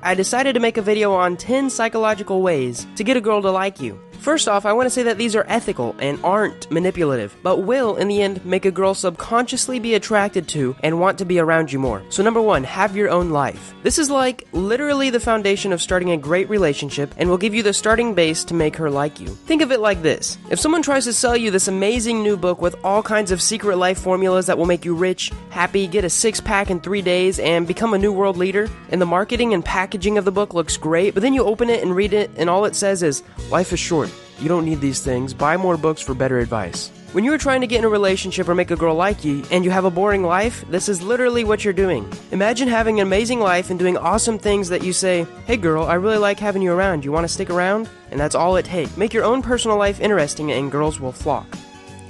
I decided to make a video on 10 psychological ways to get a girl to like you. First off, I want to say that these are ethical and aren't manipulative, but will, in the end, make a girl subconsciously be attracted to and want to be around you more. So number 1, have your own life. This is like literally the foundation of starting a great relationship and will give you the starting base to make her like you. Think of it like this. If someone tries to sell you this amazing new book with all kinds of secret life formulas that will make you rich, happy, get a six-pack in 3 days, and become a new world leader, and the marketing and packaging of the book looks great, but then you open it and read it and all it says is, life is short. You don't need these things. Buy more books for better advice. When you are trying to get in a relationship or make a girl like you, and you have a boring life, this is literally what you're doing. Imagine having an amazing life and doing awesome things that you say, hey girl, I really like having you around. You want to stick around? And that's all it takes. Make your own personal life interesting and girls will flock.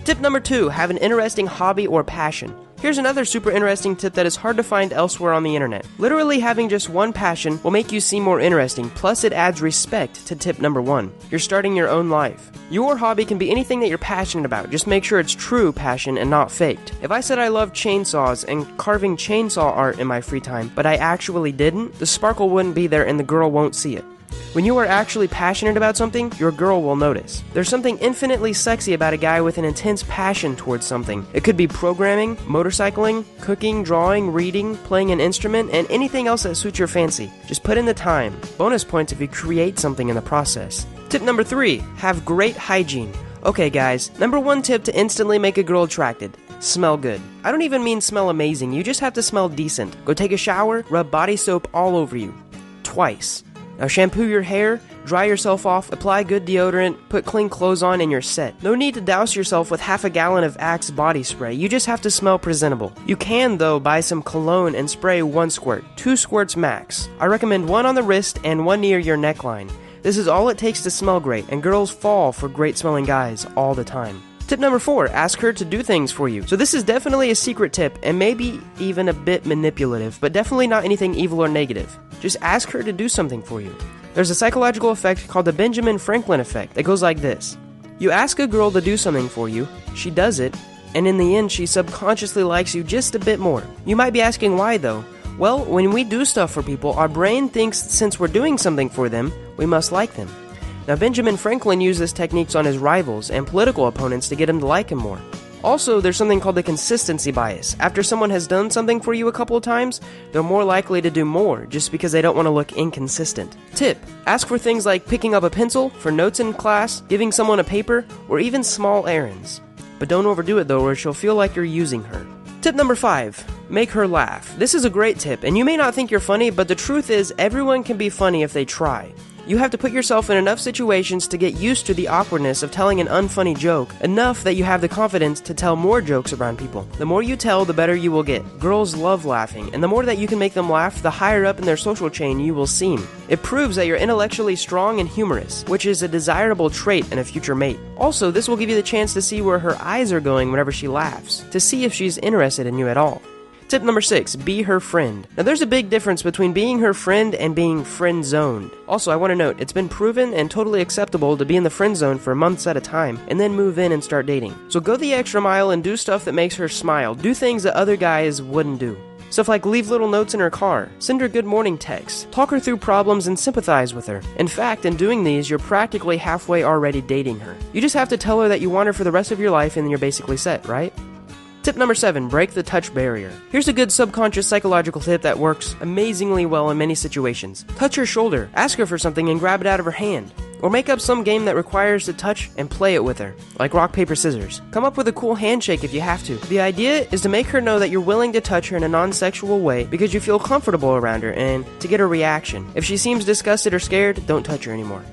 Tip number 2, have an interesting hobby or passion. Here's another super interesting tip that is hard to find elsewhere on the internet. Literally having just one passion will make you seem more interesting, plus it adds respect to tip number 1. You're starting your own life. Your hobby can be anything that you're passionate about, just make sure it's true passion and not faked. If I said I love chainsaws and carving chainsaw art in my free time, but I actually didn't, the sparkle wouldn't be there and the girl won't see it. When you are actually passionate about something, your girl will notice. There's something infinitely sexy about a guy with an intense passion towards something. It could be programming, motorcycling, cooking, drawing, reading, playing an instrument, and anything else that suits your fancy. Just put in the time. Bonus points if you create something in the process. Tip number 3, have great hygiene. Okay guys, number 1 tip to instantly make a girl attracted. Smell good. I don't even mean smell amazing, you just have to smell decent. Go take a shower, rub body soap all over you. Twice. Now shampoo your hair, dry yourself off, apply good deodorant, put clean clothes on, and you're set. No need to douse yourself with half a gallon of Axe body spray, you just have to smell presentable. You can, though, buy some cologne and spray 1 squirt, 2 squirts max. I recommend 1 on the wrist and 1 near your neckline. This is all it takes to smell great, and girls fall for great smelling guys all the time. Tip number 4, ask her to do things for you. So this is definitely a secret tip, and maybe even a bit manipulative, but definitely not anything evil or negative. Just ask her to do something for you. There's a psychological effect called the Benjamin Franklin effect that goes like this. You ask a girl to do something for you, she does it, and in the end she subconsciously likes you just a bit more. You might be asking why though? Well, when we do stuff for people, our brain thinks since we're doing something for them, we must like them. Now, Benjamin Franklin used this technique on his rivals and political opponents to get him to like him more. Also, there's something called the consistency bias. After someone has done something for you a couple of times, they're more likely to do more just because they don't want to look inconsistent. Tip: ask for things like picking up a pencil, for notes in class, giving someone a paper, or even small errands. But don't overdo it though, or she'll feel like you're using her. Tip number 5, make her laugh. This is a great tip, and you may not think you're funny, but the truth is everyone can be funny if they try. You have to put yourself in enough situations to get used to the awkwardness of telling an unfunny joke, enough that you have the confidence to tell more jokes around people. The more you tell, the better you will get. Girls love laughing, and the more that you can make them laugh, the higher up in their social chain you will seem. It proves that you're intellectually strong and humorous, which is a desirable trait in a future mate. Also, this will give you the chance to see where her eyes are going whenever she laughs, to see if she's interested in you at all. Tip number 6, be her friend. Now there's a big difference between being her friend and being friend-zoned. Also, I want to note, it's been proven and totally acceptable to be in the friend zone for months at a time, and then move in and start dating. So go the extra mile and do stuff that makes her smile. Do things that other guys wouldn't do. Stuff like leave little notes in her car, send her good morning texts, talk her through problems and sympathize with her. In fact, in doing these, you're practically halfway already dating her. You just have to tell her that you want her for the rest of your life and then you're basically set, right? Tip number 7, break the touch barrier. Here's a good subconscious psychological tip that works amazingly well in many situations. Touch her shoulder, ask her for something and grab it out of her hand. Or make up some game that requires to touch and play it with her, like rock, paper, scissors. Come up with a cool handshake if you have to. The idea is to make her know that you're willing to touch her in a non-sexual way because you feel comfortable around her and to get a reaction. If she seems disgusted or scared, don't touch her anymore.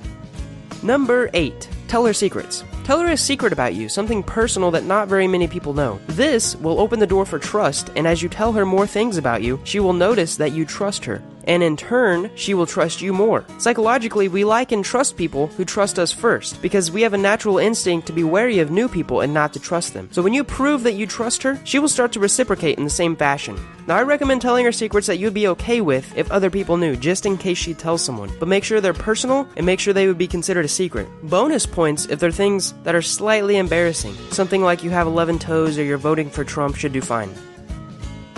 Number 8, tell her secrets. Tell her a secret about you, something personal that not very many people know. This will open the door for trust, and as you tell her more things about you, she will notice that you trust her. And in turn, she will trust you more. Psychologically, we like and trust people who trust us first, because we have a natural instinct to be wary of new people and not to trust them. So when you prove that you trust her, she will start to reciprocate in the same fashion. Now, I recommend telling her secrets that you'd be okay with if other people knew, just in case she tells someone. But make sure they're personal, and make sure they would be considered a secret. Bonus points if they're things that are slightly embarrassing. Something like you have 11 toes or you're voting for Trump should do fine.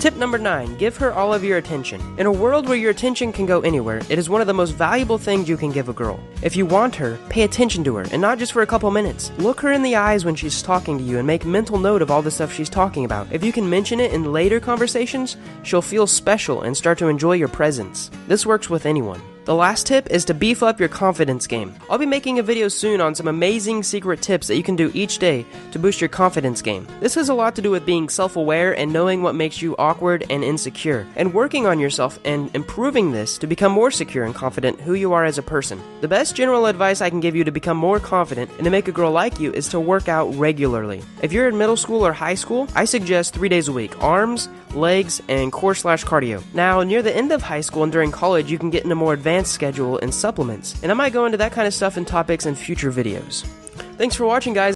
Tip number 9, give her all of your attention. In a world where your attention can go anywhere, it is one of the most valuable things you can give a girl. If you want her, pay attention to her, and not just for a couple minutes. Look her in the eyes when she's talking to you and make mental note of all the stuff she's talking about. If you can mention it in later conversations, she'll feel special and start to enjoy your presence. This works with anyone. The last tip is to beef up your confidence game. I'll be making a video soon on some amazing secret tips that you can do each day to boost your confidence game. This has a lot to do with being self-aware and knowing what makes you awkward and insecure, and working on yourself and improving this to become more secure and confident who you are as a person. The best general advice I can give you to become more confident and to make a girl like you is to work out regularly. If you're in middle school or high school, I suggest 3 days a week: arms, legs, and core/cardio. Now, near the end of high school and during college, you can get in a more advanced schedule and supplements, and I might go into that kind of stuff and topics in future videos. Thanks for watching, guys.